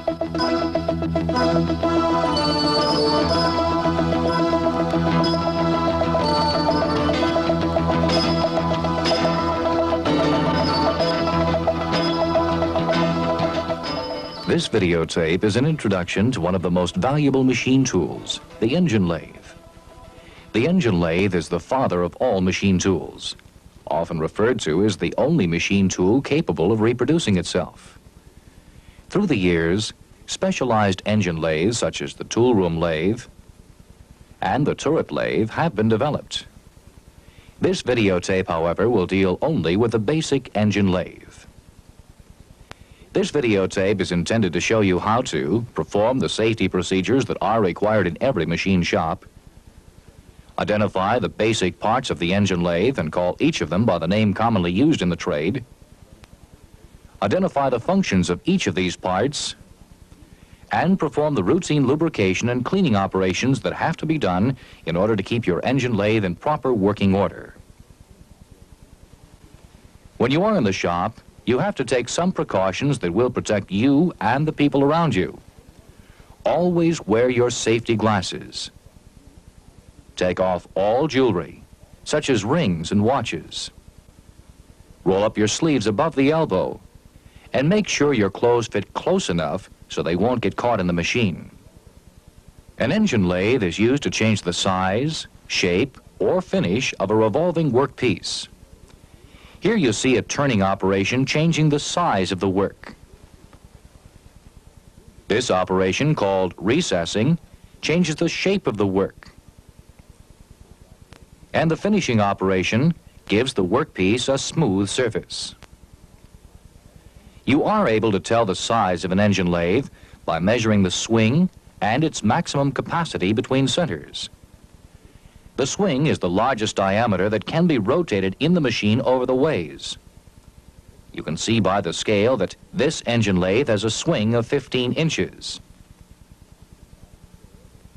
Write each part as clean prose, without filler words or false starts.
This videotape is an introduction to one of the most valuable machine tools, the engine lathe. The engine lathe is the father of all machine tools, often referred to as the only machine tool capable of reproducing itself. Through the years, specialized engine lathes such as the tool room lathe and the turret lathe have been developed. This videotape, however, will deal only with the basic engine lathe. This videotape is intended to show you how to perform the safety procedures that are required in every machine shop, identify the basic parts of the engine lathe and call each of them by the name commonly used in the trade, identify the functions of each of these parts, and perform the routine lubrication and cleaning operations that have to be done in order to keep your engine lathe in proper working order. When you are in the shop, you have to take some precautions that will protect you and the people around you. Always wear your safety glasses. Take off all jewelry, such as rings and watches. Roll up your sleeves above the elbow, and make sure your clothes fit close enough so they won't get caught in the machine. An engine lathe is used to change the size, shape, or finish of a revolving workpiece. Here you see a turning operation changing the size of the work. This operation, called recessing, changes the shape of the work. And the finishing operation gives the workpiece a smooth surface. You are able to tell the size of an engine lathe by measuring the swing and its maximum capacity between centers. The swing is the largest diameter that can be rotated in the machine over the ways. You can see by the scale that this engine lathe has a swing of 15 inches.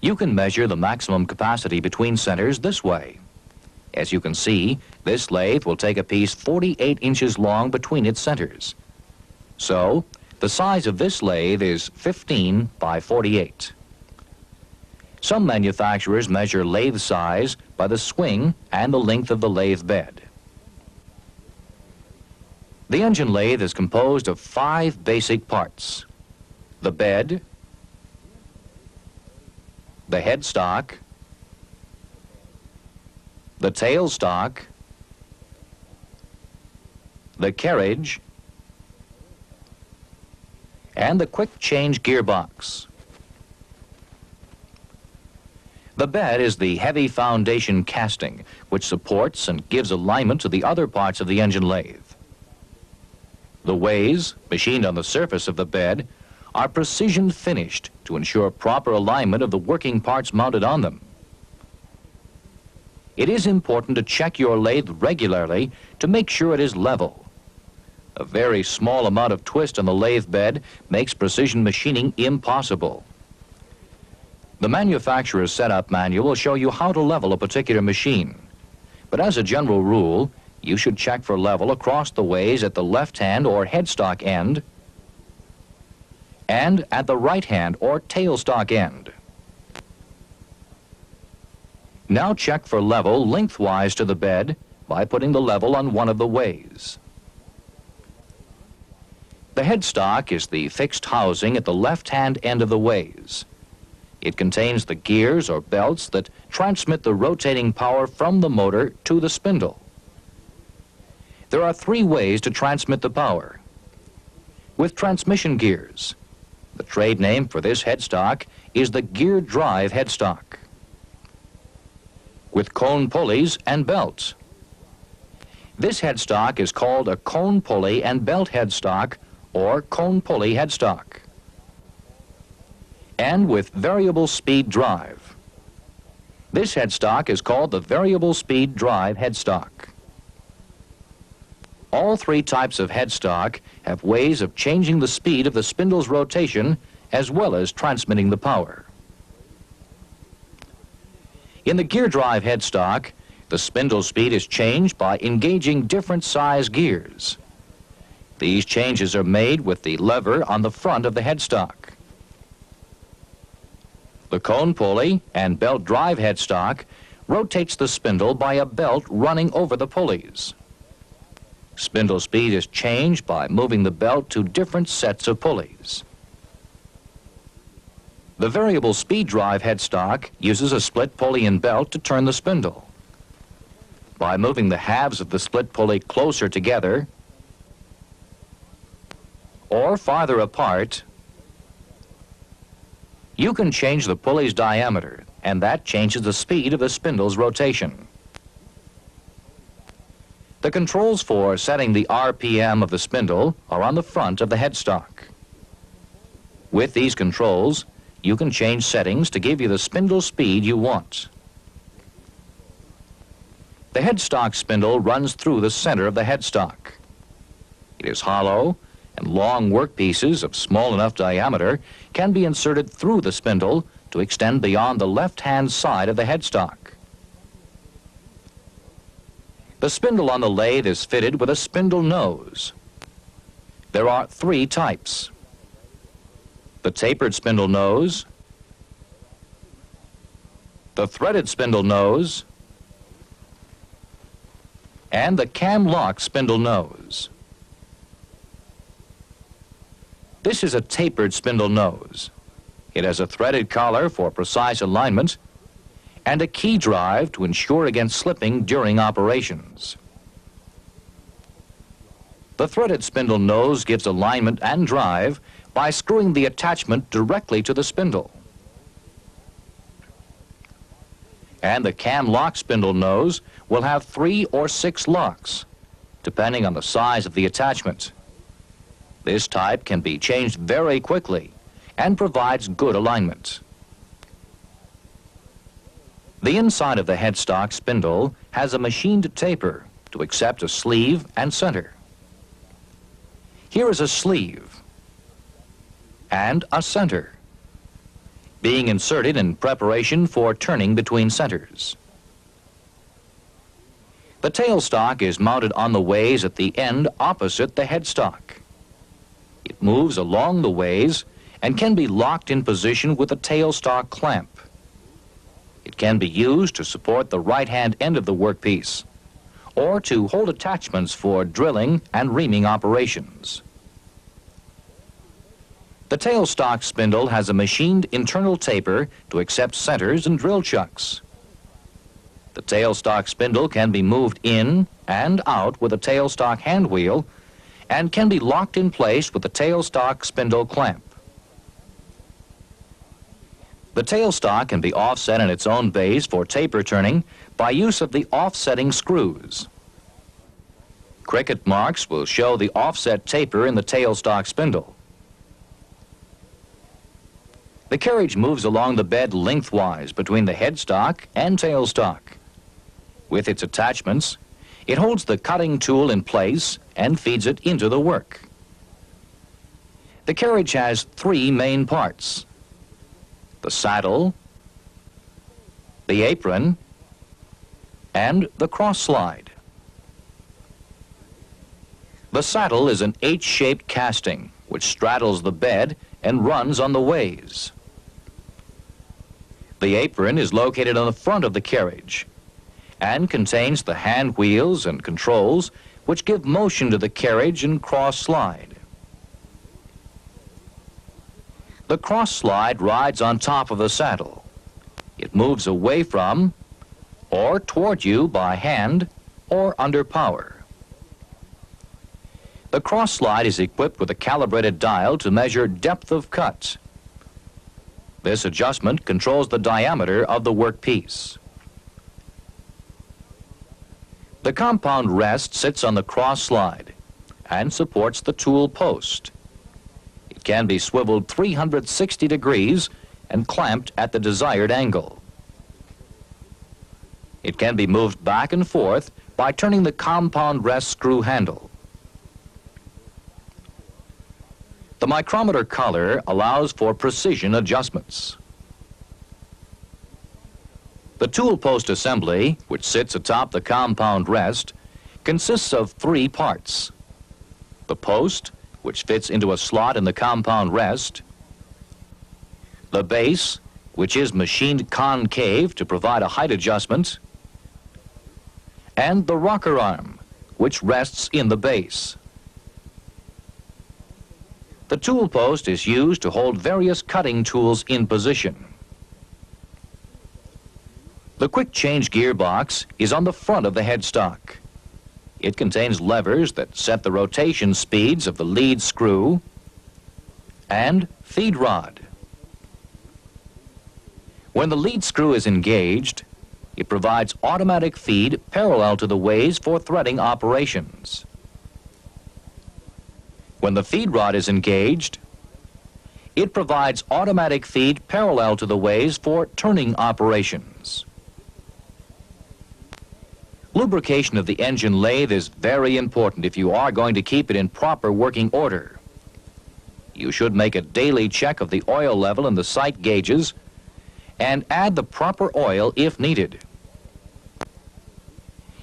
You can measure the maximum capacity between centers this way. As you can see, this lathe will take a piece 48 inches long between its centers. So, the size of this lathe is 15 by 48. Some manufacturers measure lathe size by the swing and the length of the lathe bed. The engine lathe is composed of 5 basic parts: the bed, the headstock, the tailstock, the carriage, and the quick change gearbox. The bed is the heavy foundation casting which supports and gives alignment to the other parts of the engine lathe. The ways, machined on the surface of the bed, are precision finished to ensure proper alignment of the working parts mounted on them. It is important to check your lathe regularly to make sure it is level. A very small amount of twist on the lathe bed makes precision machining impossible. The manufacturer's setup manual will show you how to level a particular machine. But as a general rule, you should check for level across the ways at the left-hand or headstock end and at the right-hand or tailstock end. Now check for level lengthwise to the bed by putting the level on one of the ways. The headstock is the fixed housing at the left-hand end of the ways. It contains the gears or belts that transmit the rotating power from the motor to the spindle. There are 3 ways to transmit the power. With transmission gears, the trade name for this headstock is the gear drive headstock. With cone pulleys and belts, this headstock is called a cone pulley and belt headstock or cone pulley headstock. And with variable speed drive, this headstock is called the variable speed drive headstock. All 3 types of headstock have ways of changing the speed of the spindle's rotation as well as transmitting the power. In the gear drive headstock, the spindle speed is changed by engaging different size gears. These changes are made with the lever on the front of the headstock. The cone pulley and belt drive headstock rotates the spindle by a belt running over the pulleys. Spindle speed is changed by moving the belt to different sets of pulleys. The variable speed drive headstock uses a split pulley and belt to turn the spindle. By moving the halves of the split pulley closer together or farther apart, you can change the pulley's diameter, and that changes the speed of the spindle's rotation. The controls for setting the RPM of the spindle are on the front of the headstock. With these controls, you can change settings to give you the spindle speed you want. The headstock spindle runs through the center of the headstock. It is hollow, and long workpieces of small enough diameter can be inserted through the spindle to extend beyond the left-hand side of the headstock. The spindle on the lathe is fitted with a spindle nose. There are 3 types: the tapered spindle nose, the threaded spindle nose, and the cam lock spindle nose. This is a tapered spindle nose. It has a threaded collar for precise alignment and a key drive to ensure against slipping during operations. The threaded spindle nose gives alignment and drive by screwing the attachment directly to the spindle. And the cam lock spindle nose will have 3 or 6 locks, depending on the size of the attachment. This type can be changed very quickly and provides good alignment. The inside of the headstock spindle has a machined taper to accept a sleeve and center. Here is a sleeve and a center being inserted in preparation for turning between centers. The tailstock is mounted on the ways at the end opposite the headstock. It moves along the ways and can be locked in position with a tailstock clamp. It can be used to support the right-hand end of the workpiece or to hold attachments for drilling and reaming operations. The tailstock spindle has a machined internal taper to accept centers and drill chucks. The tailstock spindle can be moved in and out with a tailstock hand wheel and can be locked in place with the tailstock spindle clamp. The tailstock can be offset in its own base for taper turning by use of the offsetting screws. Cricket marks will show the offset taper in the tailstock spindle. The carriage moves along the bed lengthwise between the headstock and tailstock. With its attachments, it holds the cutting tool in place and feeds it into the work. The carriage has 3 main parts: the saddle, the apron, and the cross slide. The saddle is an H-shaped casting which straddles the bed and runs on the ways. The apron is located on the front of the carriage and contains the hand wheels and controls which give motion to the carriage and cross slide. The cross slide rides on top of the saddle. It moves away from or toward you by hand or under power. The cross slide is equipped with a calibrated dial to measure depth of cut. This adjustment controls the diameter of the workpiece. The compound rest sits on the cross slide and supports the tool post. It can be swiveled 360 degrees and clamped at the desired angle. It can be moved back and forth by turning the compound rest screw handle. The micrometer collar allows for precision adjustments. The tool post assembly, which sits atop the compound rest, consists of 3 parts: the post, which fits into a slot in the compound rest, the base, which is machined concave to provide a height adjustment, and the rocker arm, which rests in the base. The tool post is used to hold various cutting tools in position. The quick change gearbox is on the front of the headstock. It contains levers that set the rotation speeds of the lead screw and feed rod. When the lead screw is engaged, it provides automatic feed parallel to the ways for threading operations. When the feed rod is engaged, it provides automatic feed parallel to the ways for turning operations. Lubrication of the engine lathe is very important if you are going to keep it in proper working order. You should make a daily check of the oil level in the sight gauges and add the proper oil if needed.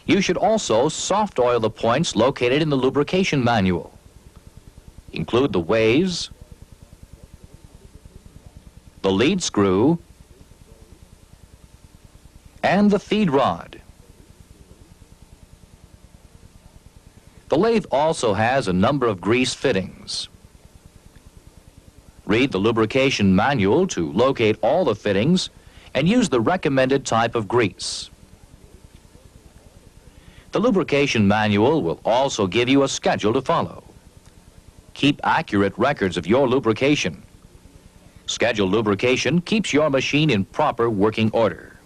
You should also soft oil the points located in the lubrication manual. Include the ways, the lead screw, and the feed rod. The lathe also has a number of grease fittings. Read the lubrication manual to locate all the fittings and use the recommended type of grease. The lubrication manual will also give you a schedule to follow. Keep accurate records of your lubrication. Scheduled lubrication keeps your machine in proper working order.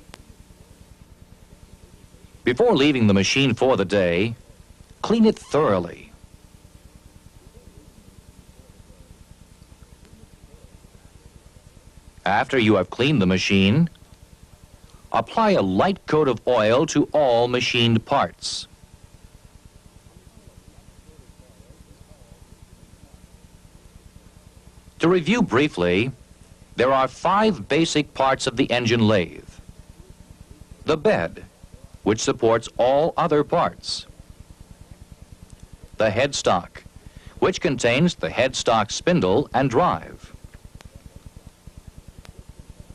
Before leaving the machine for the day, clean it thoroughly. After you have cleaned the machine, apply a light coat of oil to all machined parts. To review briefly, there are 5 basic parts of the engine lathe. The bed, which supports all other parts. The headstock, which contains the headstock spindle and drive.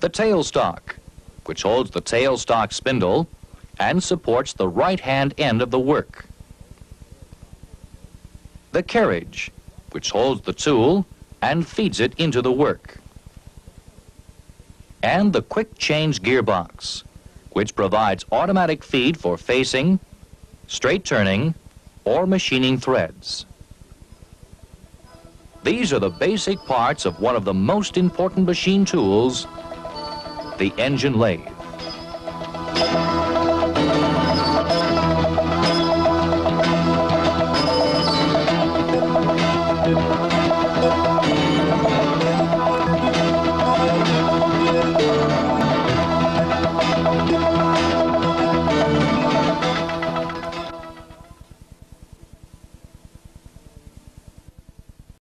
The tailstock, which holds the tailstock spindle and supports the right-hand end of the work. The carriage, which holds the tool and feeds it into the work. And the quick change gearbox, which provides automatic feed for facing, straight turning, or machining threads. These are the basic parts of one of the most important machine tools, the engine lathe.